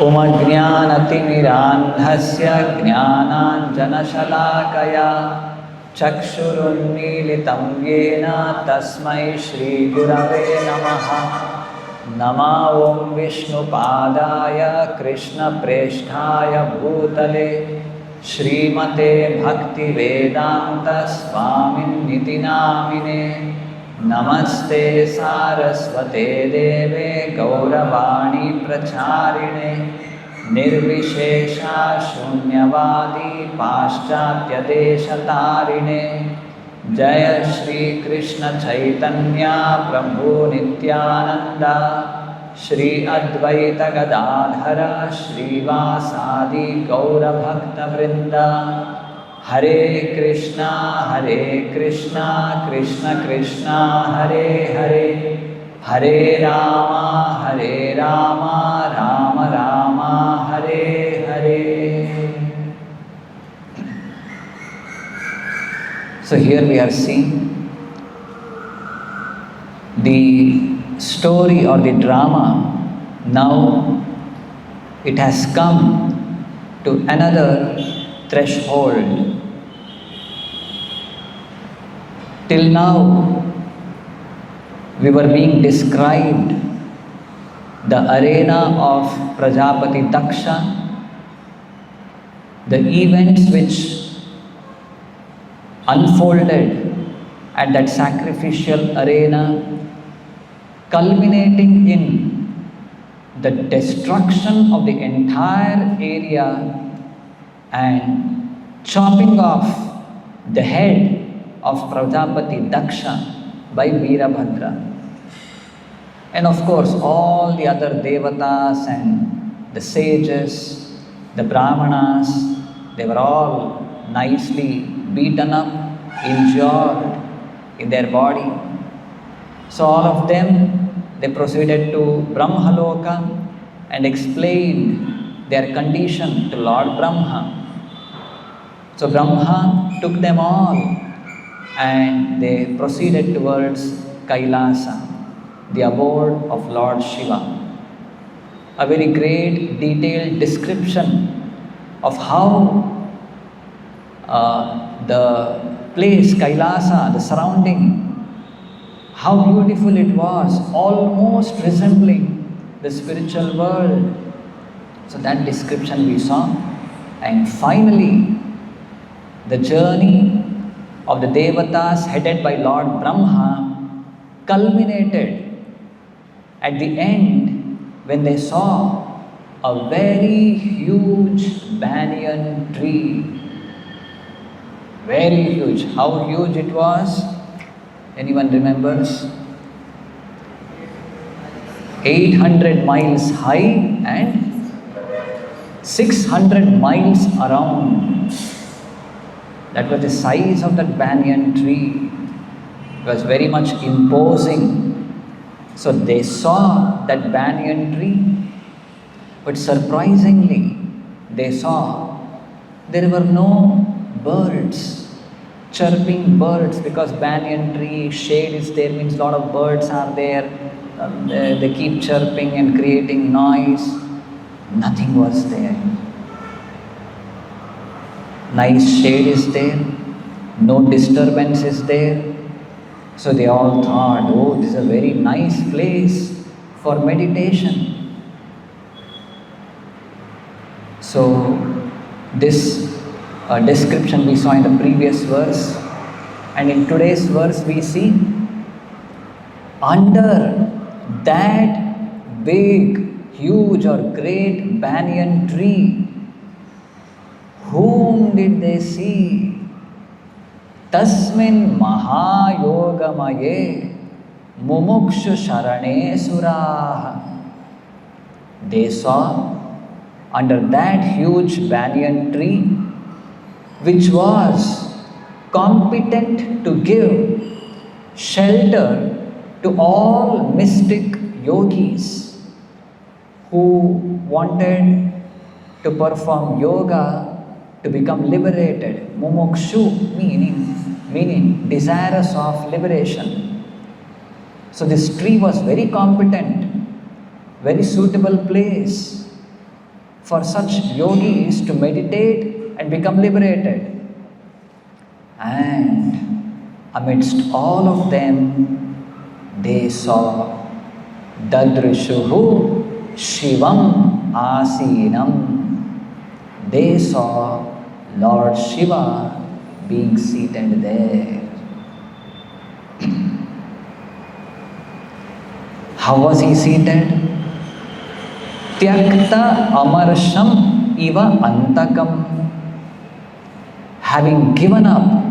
उमज्ञानतिमिरान्धस्य ज्ञानाञ्जनशलाकया चक्षुरुन्मीलितं येन तस्मै श्रीगुरवे नमः। नमो ॐ विष्णुपादाय कृष्णप्रेष्ठाय भूतले श्रीमते भक्तिवेदान्तस्वामिन्निति नामिने। नमस्ते सारस्वते देवे गौरवाणी प्रचारिणे निर्विशेषा शून्यवादी पाश्चात्यदेशतारिणे। जय श्री कृष्ण चैतन्य प्रभु नित्यानंद श्री अद्वैत गदाधर श्रीवासादि गौरभक्तवृंद। हरे कृष्णा कृष्ण कृष्णा हरे हरे, हरे Ram Ram Ram Hare Hare. So here we are seeing the story or the drama. Now it has come to another threshold. Till now we were being described the arena of Prajapati Daksha, the events which unfolded at that sacrificial arena, culminating in the destruction of the entire area and chopping off the head of Prajapati Daksha by Veerabhadra. And of course all the other devatas and the sages, the brahmanas, they were all nicely beaten up, injured in their body. So all of them, they proceeded to Brahmaloka and explained their condition to Lord Brahma. So Brahma took them all and they proceeded towards Kailasa, the abode of Lord Shiva. A very great detailed description of how the place Kailasa, the surrounding, how beautiful it was, almost resembling the spiritual world. So that description we saw. And finally the journey of the devatas headed by Lord Brahma culminated at the end when they saw a very huge banyan tree. Very huge. How huge it was? Anyone remembers? 800 miles high and 600 miles around. That was the size of that banyan tree. It was very much imposing. So they saw that banyan tree, but surprisingly they saw there were no birds, chirping birds, because banyan tree shade is there, means lot of birds are there. They keep chirping and creating noise. Nothing was there. Nice shade is there, no disturbance is there. So they all thought, oh, this is a very nice place for meditation. So this description we saw in the previous verse, and in today's verse we see under that big, huge or great banyan tree, whom did they see? Tasmin mahayogamaye mumukshu sharane suraha. They saw under that huge banyan tree, which was competent to give shelter to all mystic yogis who wanted to perform yoga to become liberated. Mumukshu meaning desirous of liberation. So this tree was very competent, very suitable place for such yogis to meditate and become liberated. And amidst all of them, they saw Dadrishuhu Shivam Asinam. They saw Lord Shiva being seated there. How was he seated? Tyakta amarsham iva antakam. Having given up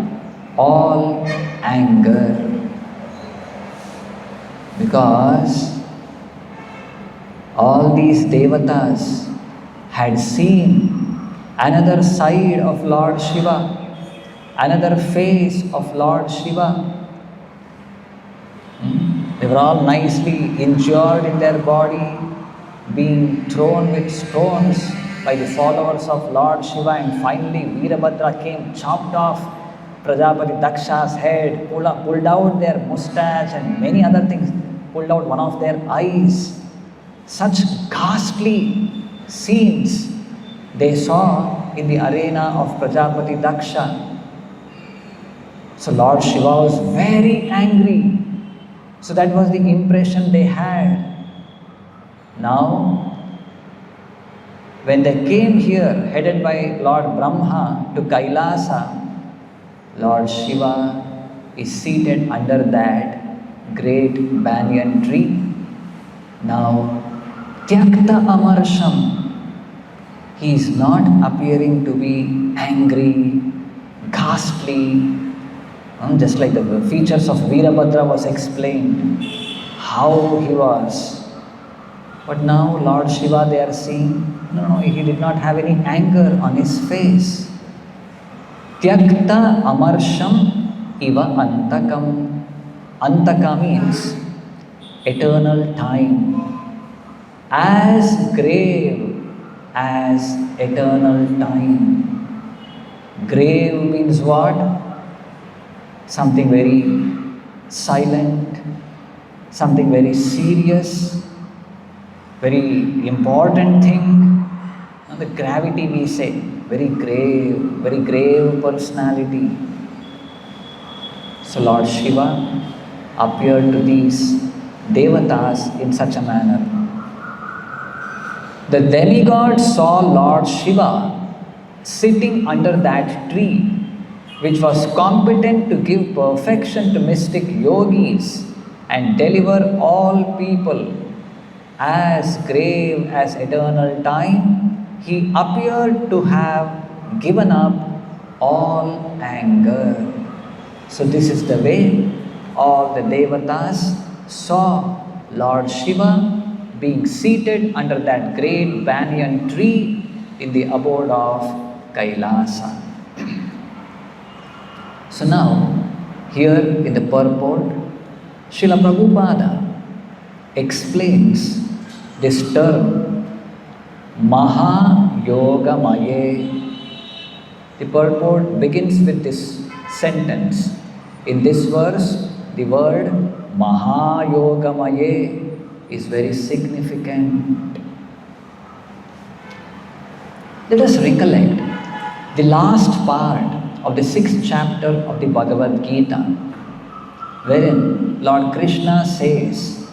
all anger. Because all these devatas had seen another side of Lord Shiva, another face of Lord Shiva. They were all nicely injured in their body, being thrown with stones by the followers of Lord Shiva, and finally Veerabhadra came, chopped off Prajapati Daksha's head, pulled out their mustache and many other things, pulled out one of their eyes. Such ghastly scenes they saw in the arena of Prajapati Daksha. So Lord Shiva was very angry. So that was the impression they had. Now, when they came here, headed by Lord Brahma to Kailasa, Lord Shiva is seated under that great banyan tree. Now, Tyakta Amarsham, he is not appearing to be angry, ghastly, just like the features of Veerabhadra was explained, how he was. But now Lord Shiva they are seeing, no, he did not have any anger on his face. Tyakta amarsham iva antakam. Antaka means eternal time. As grave as eternal time. Grave means what? Something very silent, something very serious, very important thing. And the gravity we say, very grave personality. So Lord Shiva appeared to these devatas in such a manner. The demigod saw Lord Shiva sitting under that tree, which was competent to give perfection to mystic yogis and deliver all people. As grave as eternal time, he appeared to have given up all anger. So this is the way all the devatas saw Lord Shiva being seated under that great banyan tree in the abode of Kailasa. So now, here in the purport, Srila Prabhupada explains this term, Maha Yoga Maye. The purport begins with this sentence. In this verse, the word Maha Yoga Maye is very significant. Let us recollect the last part of the 6th chapter of the Bhagavad Gita, wherein Lord Krishna says,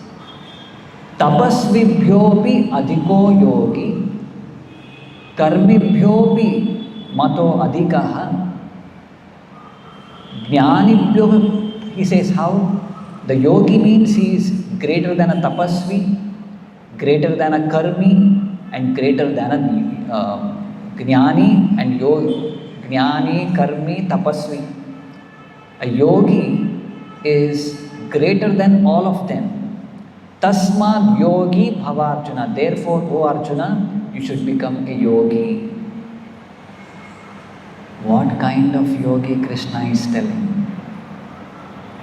Tapasvibhyopi adhiko yogi, karmibhyopi mato adhikaha, jnanibhyo, he says how? The yogi means he is greater than a tapasvi, greater than a karmi, and greater than a jnani and yogi. Jnani, karmi, tapasvi. A yogi is greater than all of them. Tasmad yogi bhava Arjuna. Therefore, O Arjuna, you should become a yogi. What kind of yogi Krishna is telling?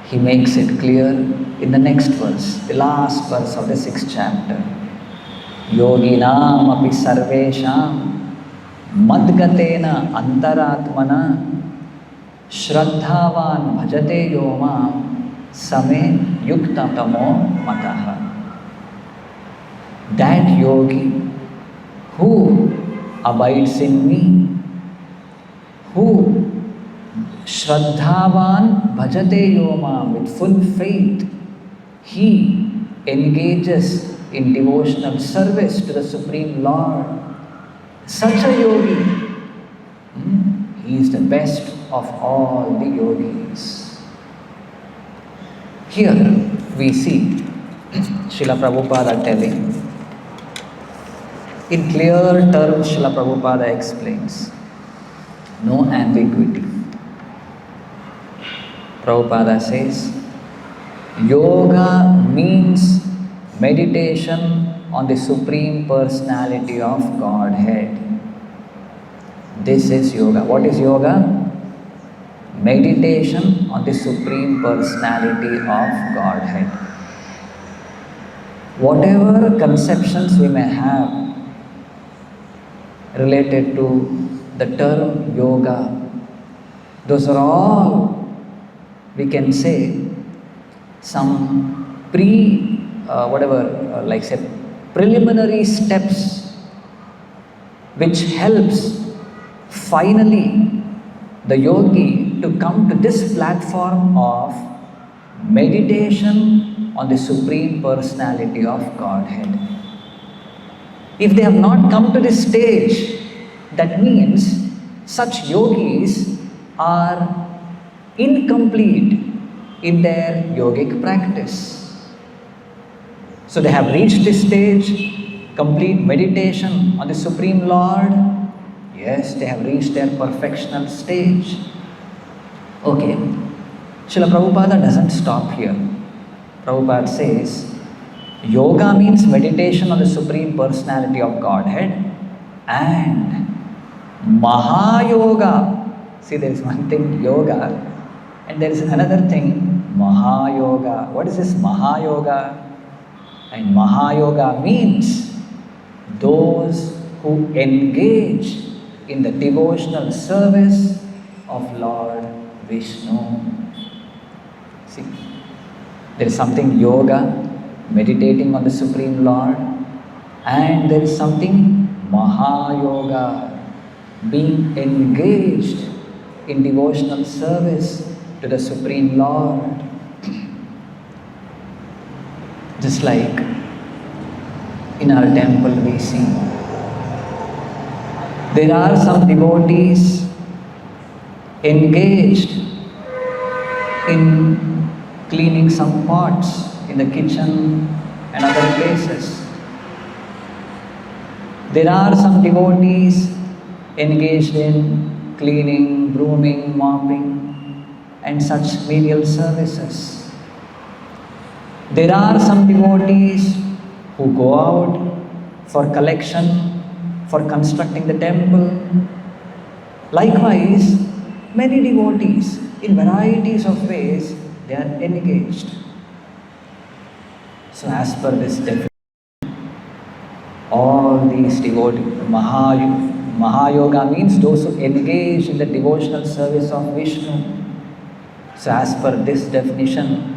He makes it clear in the next verse, the last verse of the 6th chapter. Yoginam api sarvesham madgatena antaratmana shraddhavan bhajate yoma same yukta tamo mataha. That yogi who abides in me, who Shraddhavan bhajate yomam, with full faith, he engages in devotional service to the Supreme Lord. Such a yogi, he is the best of all the yogis. Here we see Srila Prabhupada telling, in clear terms, Srila Prabhupada explains, no ambiguity. Prabhupada says, yoga means meditation on the Supreme Personality of Godhead. This is yoga. What is yoga? Meditation on the Supreme Personality of Godhead. Whatever conceptions we may have related to the term yoga, those are all, we can say, some preliminary steps which helps finally the yogi to come to this platform of meditation on the Supreme Personality of Godhead. If they have not come to this stage, that means such yogis are incomplete in their yogic practice. So they have reached this stage, complete meditation on the Supreme Lord. Yes, they have reached their perfectional stage. Okay, Srila Prabhupada doesn't stop here. Prabhupada says, yoga means meditation on the Supreme Personality of Godhead, and Mahayoga. See, there is one thing, yoga, and there is another thing, Mahayoga. What is this Mahayoga? And Mahayoga means those who engage in the devotional service of Lord Vishnu. See, there is something yoga, meditating on the Supreme Lord, and there is something Mahayoga, being engaged in devotional service to the Supreme Lord. Just like in our temple we see, there are some devotees engaged in cleaning some pots in the kitchen and other places. There are some devotees engaged in cleaning, brooming, mopping, and such menial services. There are some devotees who go out for collection, for constructing the temple. Likewise, many devotees, in varieties of ways, they are engaged. So as per this definition, all these devotees, Mahayoga means those who engage in the devotional service of Vishnu. So as per this definition,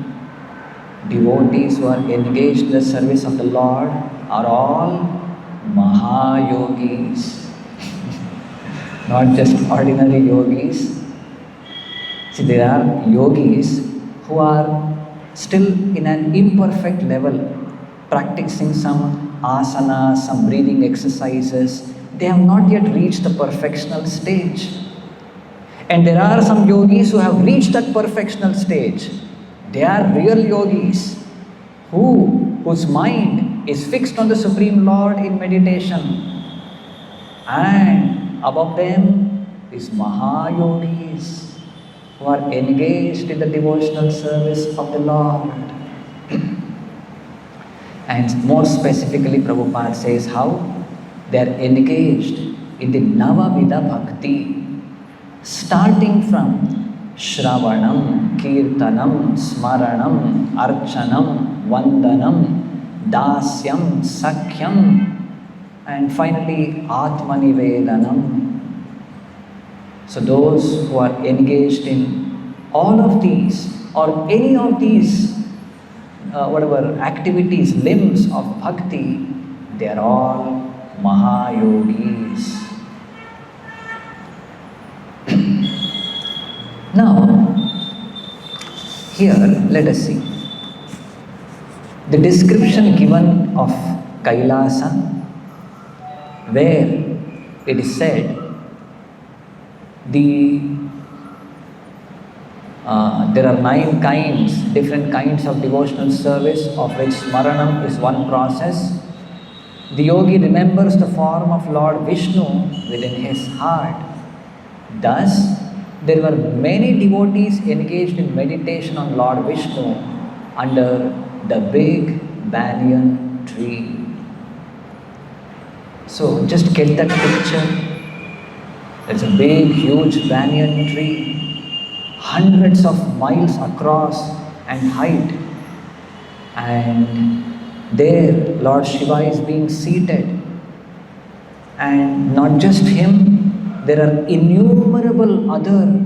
devotees who are engaged in the service of the Lord are all Mahayogis. Not just ordinary yogis. See, there are yogis who are still in an imperfect level, practicing some asanas, some breathing exercises. They have not yet reached the perfectional stage. And there are some yogis who have reached that perfectional stage. They are real yogis whose mind is fixed on the Supreme Lord in meditation. And above them is Mahayogis who are engaged in the devotional service of the Lord. And more specifically, Prabhupada says how they are engaged in the Navavidha Bhakti, starting from Shravanam, Kirtanam, Smaranam, Archanam, Vandanam, Dasyam, Sakhyam, and finally Atmanivedanam. So those who are engaged in all of these or any of these activities, limbs of bhakti, they are all Mahayogis. Now, here let us see the description given of Kailasa, where it is said there are 9 kinds, different kinds of devotional service, of which Smaranam is one process. The yogi remembers the form of Lord Vishnu within his heart. Thus, there were many devotees engaged in meditation on Lord Vishnu under the big banyan tree. So, just get that picture. There's a big, huge banyan tree, hundreds of miles across and height, and there Lord Shiva is being seated, and not just him, there are innumerable other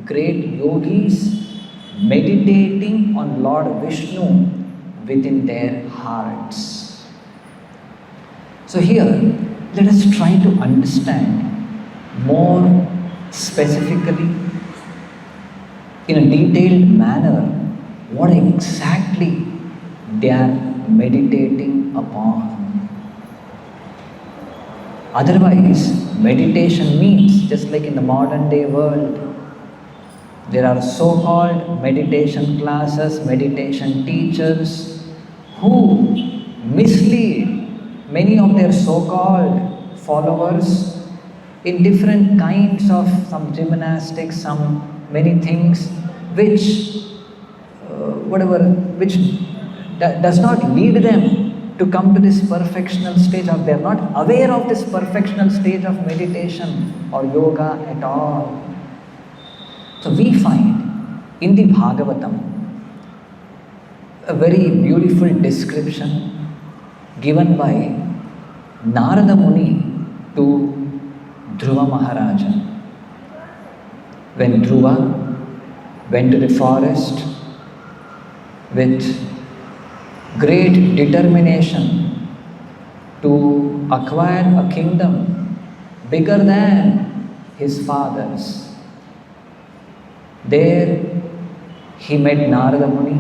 great yogis meditating on Lord Vishnu within their hearts. So here, let us try to understand more specifically, in a detailed manner, what exactly they are meditating upon. Otherwise, meditation means, just like in the modern day world, there are so-called meditation classes, meditation teachers who mislead many of their so-called followers in different kinds of some gymnastics, some many things which does not lead them to come to this perfectional stage, or they are not aware of this perfectional stage of meditation or yoga at all. So we find in the Bhagavatam a very beautiful description given by Narada Muni to Dhruva Maharaja. When Dhruva went to the forest with great determination to acquire a kingdom bigger than his father's, there he met Narada Muni,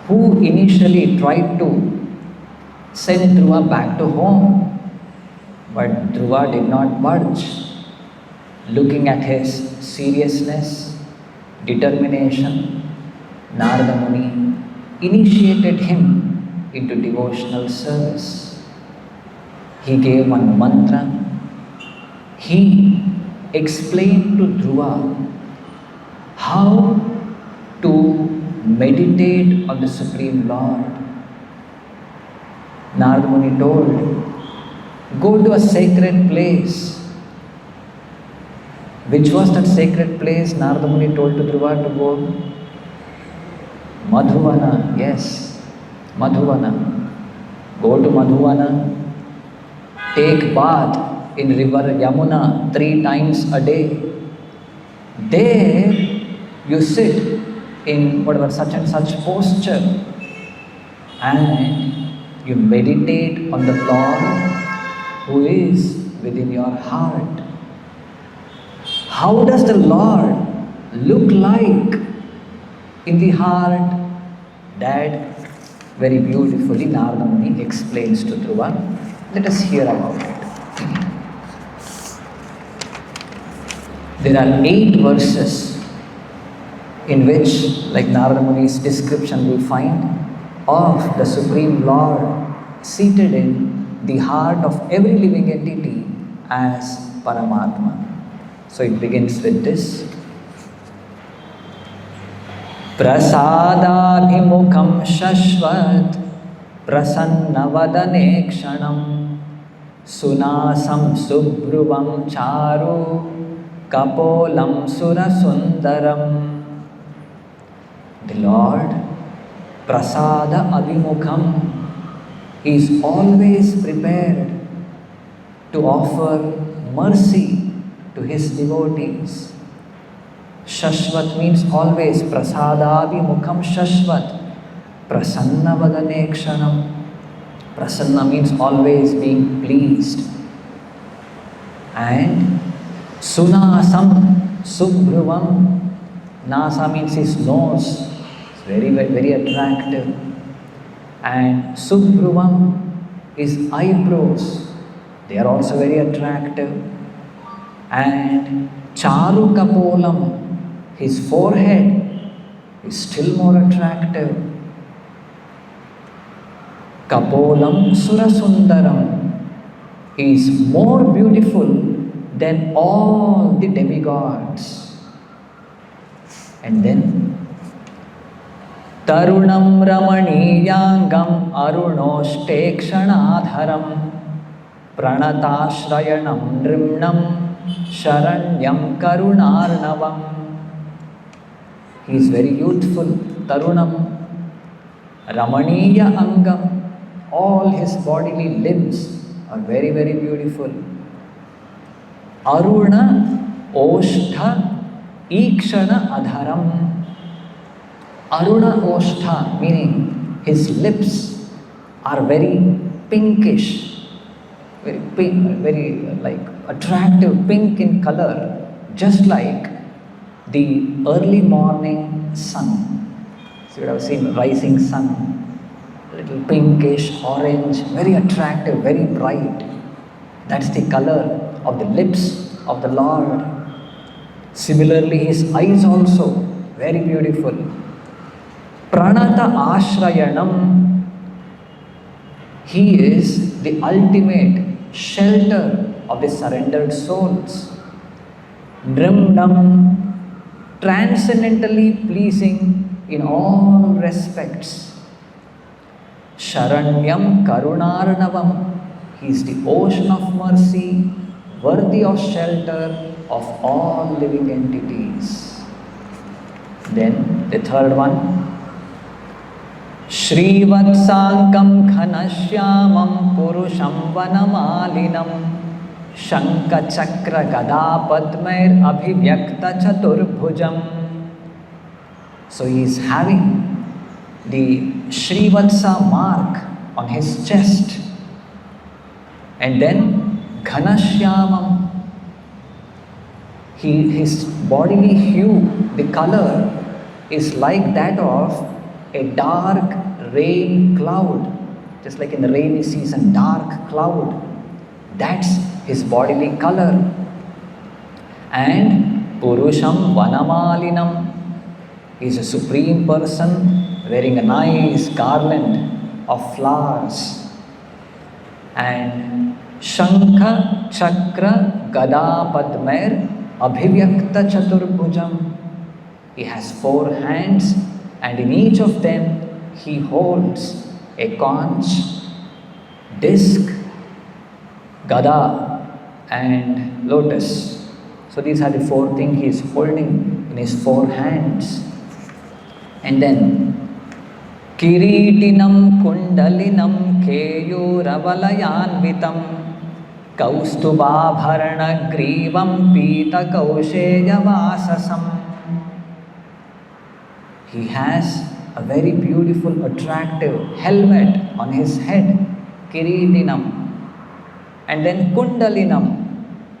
who initially tried to send Dhruva back to home, but Dhruva did not budge. Looking at his seriousness, determination, Narada Muni initiated him into devotional service. He gave one mantra. He explained to Dhruva how to meditate on the Supreme Lord. Narada Muni told, go to a sacred place. Which was that sacred place Narada Muni told to Dhruva to go? Madhuvana, yes, Madhuvana. Go to Madhuvana, take bath in river Yamuna 3 times a day. There you sit in whatever such and such posture and you meditate on the Lord who is within your heart. How does the Lord look like in the heart? That very beautifully Narada Muni explains to Dhruva. Let us hear about it. There are 8 verses in which, like Narada Muni's description, we find of the Supreme Lord seated in the heart of every living entity as Paramatma. So it begins with this. Prasadabhimukham shashvat prasannavadane kshanam sunasam subhruvam charu kapolam surasundaram. The Lord, prasada abhimukham, He is always prepared to offer mercy to His devotees. Shashvat means always. Prasadabhimukham shashvat. Prasanna vadane kshanam. Prasanna means always being pleased. And sunasam subhruvam. Nasa means his nose. It's very, very, very attractive. And Subhruvam, his eyebrows. They are also very attractive. And Charu Kapolam, his forehead is still more attractive. Kapolam Surasundaram, he is more beautiful than all the demigods. And then Tarunam Ramaniyangam Arunoshtekshanaadharam Pranatashrayanam Nrimnam Sharanyam Karunarnavam. He is very youthful, Tarunam. Ramaniya Angam, all his bodily limbs are very, very beautiful. Aruna Oshtha Ikshana Adharam. Aruna Oshtha, meaning his lips are very pinkish, very pink, very like attractive pink in color, just like the early morning sun. So you would have seen rising sun, little pinkish, orange, very attractive, very bright. That's the color of the lips of the Lord. Similarly, his eyes also very beautiful. Pranata Ashrayanam, he is the ultimate shelter of the surrendered souls. Nrimnam, transcendently pleasing in all respects. Sharanyam Karunarnavam, he is the ocean of mercy, worthy of shelter of all living entities. Then the third one, Shrivatsankam Ghanashyamam Purusham Vanamalinam Shanka Chakra Gada Padmair Abhivyakta Chaturbhujam. So he is having the Shrivatsa mark on his chest. And then Ghanashyamam, his bodily hue, the color is like that of a dark rain cloud, just like in the rainy season, dark cloud. That's his bodily color. And Purusham Vanamalinam, he is a supreme person wearing a nice garland of flowers. And Shankha Chakra Gada Padmair Abhivyakta Chaturbhujam, he has 4 hands, and in each of them he holds a conch, disc, gada, and lotus. So these are the 4 things he is holding in his 4 hands. And then Kiritinam Kundalinam Keyuravalanvitam Kaustubhabharana Grivam Pita Kausheya Vasasam. He has a very beautiful, attractive helmet on his head, Kiritinam. And then Kundalinam,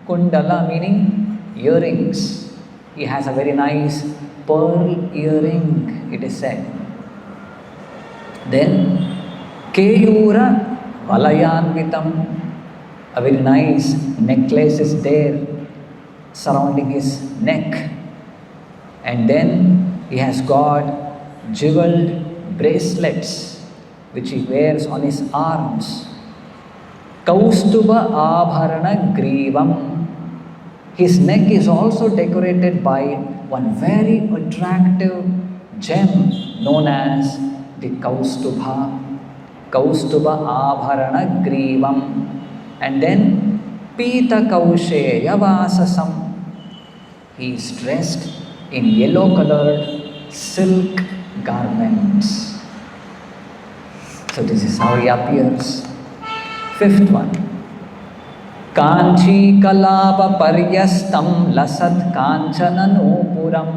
Kundala meaning earrings. He has a very nice pearl earring, it is said. Then Keyura Valayanvitam, a very nice necklace is there surrounding his neck. And then he has got jeweled bracelets which he wears on his arms. Kaustuba Abharana Grivam, his neck is also decorated by one very attractive gem known as the Kaustubha. Kaustuba Abharana Grivam. And then Pita Kausheya Vasasam, he is dressed in yellow colored silk garments. So this is how he appears. 5th one, Kanchi Kalapa Paryastam Lasat Kanchana Nupuram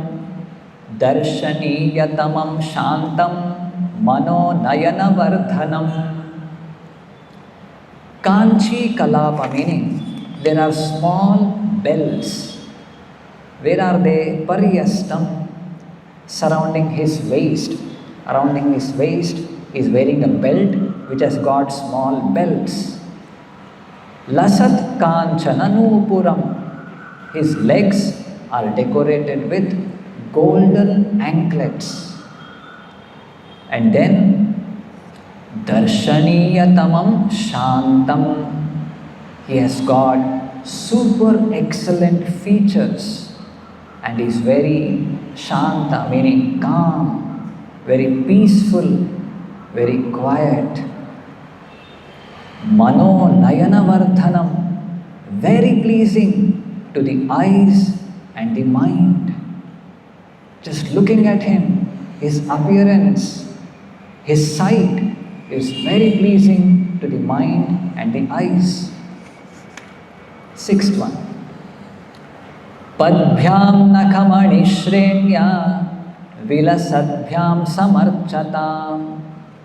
Darshaniyatamam Shantam Mano Nayana Vardhanam. Kanchi Kalapa meaning there are small bells. Where are they? Paryastam. surrounding his waist. Surrounding his waist, he is wearing a belt which has got small belts. Lasat kanchana nupuram. His legs are decorated with golden anklets. And then darshaniyatamam shantam. He has got super excellent features and is very shanta, meaning calm, very peaceful, very quiet. Mano nayana vardhanam, very pleasing to the eyes and the mind. Just looking at him, his appearance, his sight is very pleasing to the mind and the eyes. Sixth one. Padbhyam nakhamani shrenya vilasadbhyam samarchatam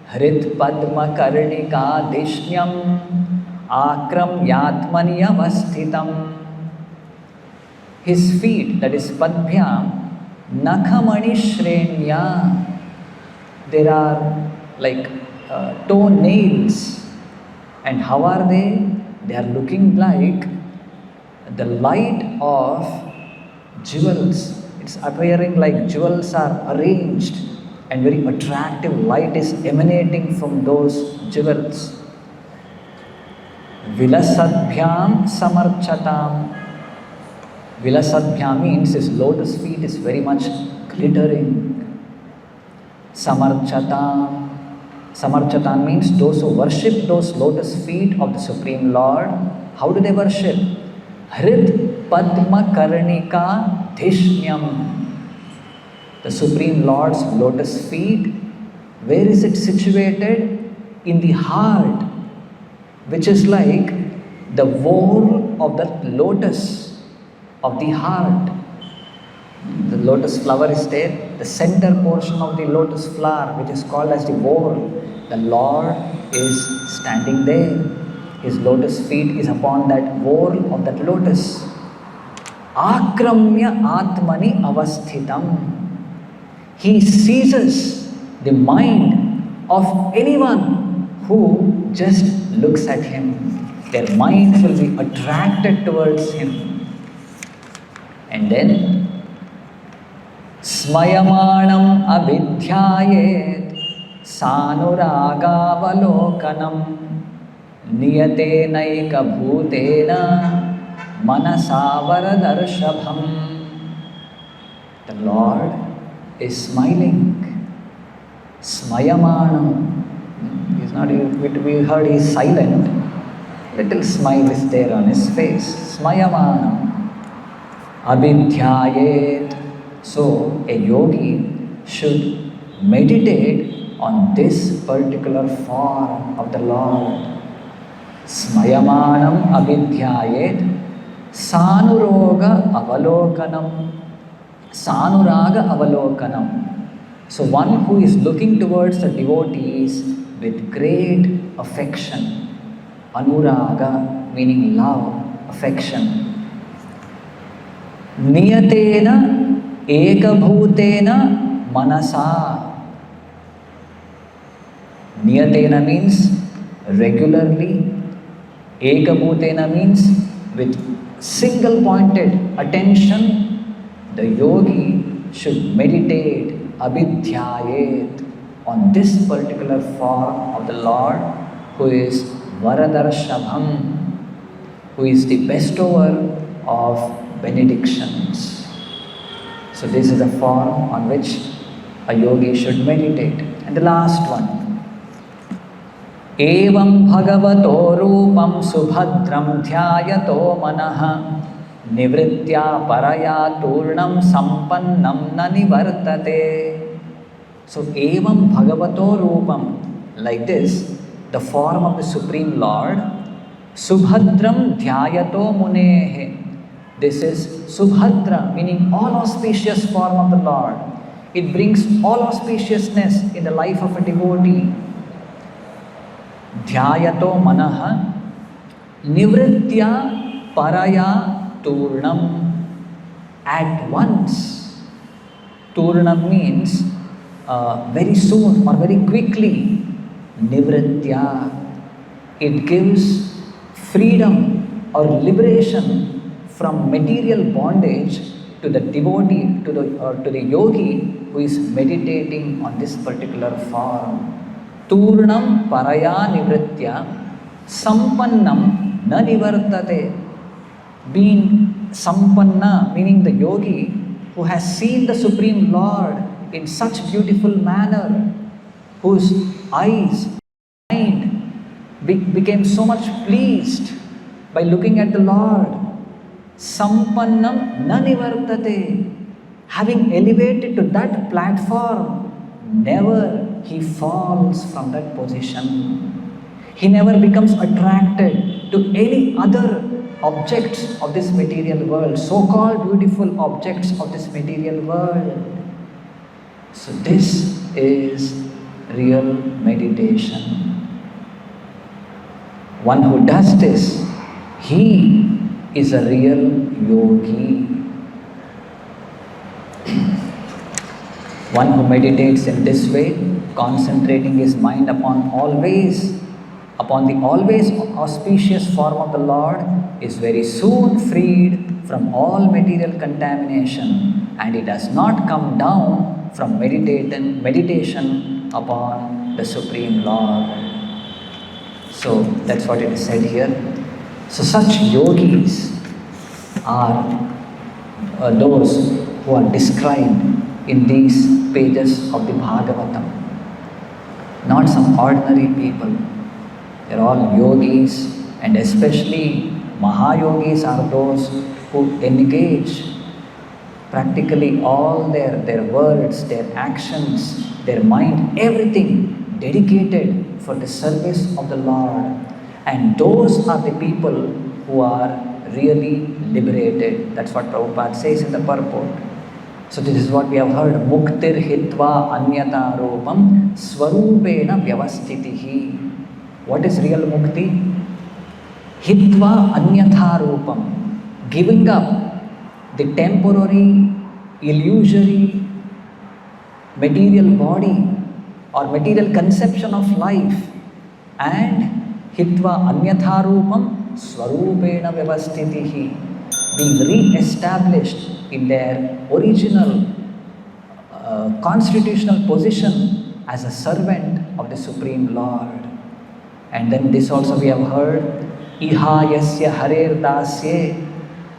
hrit padma karnika dishnyam akram yatmani avasthitam. His feet, that is padbhyam, nakhamani shrenya. There are like toe nails. And how are they? They are looking like the light of jewels. It's appearing like jewels are arranged and very attractive light is emanating from those jewels. Vilasadbhyam samarchatam. Vilasadbhyam means his lotus feet is very much glittering. Samarchatam. Samarchatam means those who worship those lotus feet of the Supreme Lord. How do they worship? Hrit Padma Karnika Dhishnyam. The Supreme Lord's lotus feet, where is it situated? In the heart, which is like the whorl of the lotus of the heart. The lotus flower is there, the center portion of the lotus flower, which is called as the whorl. The Lord is standing there. His lotus feet is upon that whorl of that lotus. Akramya atmani avasthitam. He seizes the mind of anyone who just looks at him. Their mind will be attracted towards him. And then Smayamanam abidhyayet sanuragavalokanam niyate naika bhutena manasavaradharshabham. The Lord is smiling. Smayamanam. He's not, we heard he is silent. Little smile is there on his face. Smayamanam. Abidhyayet. So a yogi should meditate on this particular form of the Lord. Smayamanam abidhyayet sanuroga avalokanam. Sanuraga avalokanam. So one who is looking towards the devotees with great affection. Anuraga meaning love, affection. Niyatena ekabhutena manasa. Niyatena means regularly. Ekabhutena means with single pointed attention. The yogi should meditate abidhyayet on this particular form of the Lord, who is Varadarshabham, who is the bestower of benedictions. So this is the form on which a yogi should meditate. And the last one. Evam bhagavato rupam subhadram dhyayato manaha nivritya paraya turnam sampannam na nivartate. So evam bhagavato rupam, like this, the form of the Supreme Lord, subhadram dhyayato munehe. This is Subhadra, meaning all auspicious form of the Lord. It brings all auspiciousness in the life of a devotee. Dhyayato manaha nivritya paraya turnam. At once Turnam means very soon or very quickly. Nivritya, it gives freedom or liberation from material bondage to the devotee, to the yogi who is meditating on this particular form. Turnam paraya nivritya sampannam na nivartate. Being sampanna, meaning the yogi who has seen the Supreme Lord in such beautiful manner, whose eyes, mind became so much pleased by looking at the Lord. Sampannam na nivartate. Having elevated to that platform, never he falls from that position. He never becomes attracted to any other objects of this material world, so-called beautiful objects of this material world. So this is real meditation. One who does this, he is a real yogi. One who meditates in this way, concentrating his mind upon the always auspicious form of the Lord, is very soon freed from all material contamination, and he does not come down from meditation upon the Supreme Lord. So that's what it is said here. So such yogis are those who are described in these pages of the Bhagavatam. Not some ordinary people. They're all yogis, and especially Mahayogis are those who engage practically all their words, their actions, their mind, everything dedicated for the service of the Lord. And those are the people who are really liberated. That's what Prabhupada says in the purport. So this is what we have heard. Muktir hitva anyata rupam swarupena vyavastitihi. What is real mukti? Hitva anyatha rupam. Giving up the temporary, illusory, material body or material conception of life, and hitva anyatha rupam swarupena vyavastitihi. Being re-established in their original constitutional position as a servant of the Supreme Lord. And then this also we have heard, Iha yasya harer dasye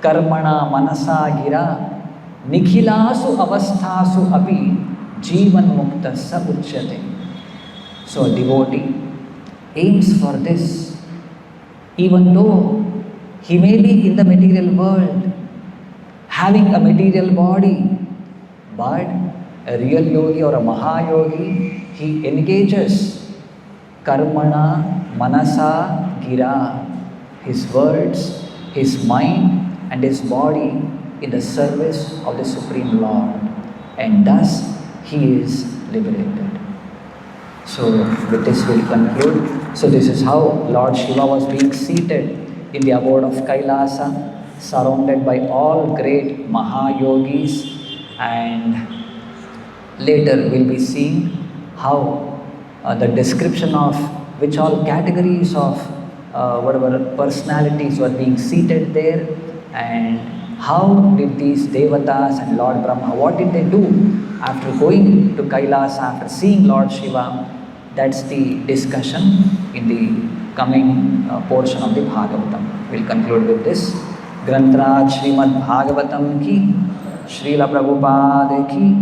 karmana manasa gira nikhilasu avasthasu api jivan mukta sa uchyate. So a devotee aims for this, even though he may be in the material world, having a material body, but a real yogi or a Mahayogi, he engages karmana manasa gira, his words, his mind and his body in the service of the Supreme Lord, and thus he is liberated. So with this we'll conclude. So this is how Lord Shiva was being seated in the abode of Kailasa, surrounded by all great Mahayogis, and later we'll be seeing how the description of which all categories of whatever personalities were being seated there, and how did these Devatas and Lord Brahma, what did they do after going to Kailasa, after seeing Lord Shiva. That's the discussion in the coming portion of the Bhagavatam. We'll conclude with this. Grantraj Srimad Bhagavatam ki, Srila Prabhupada ki,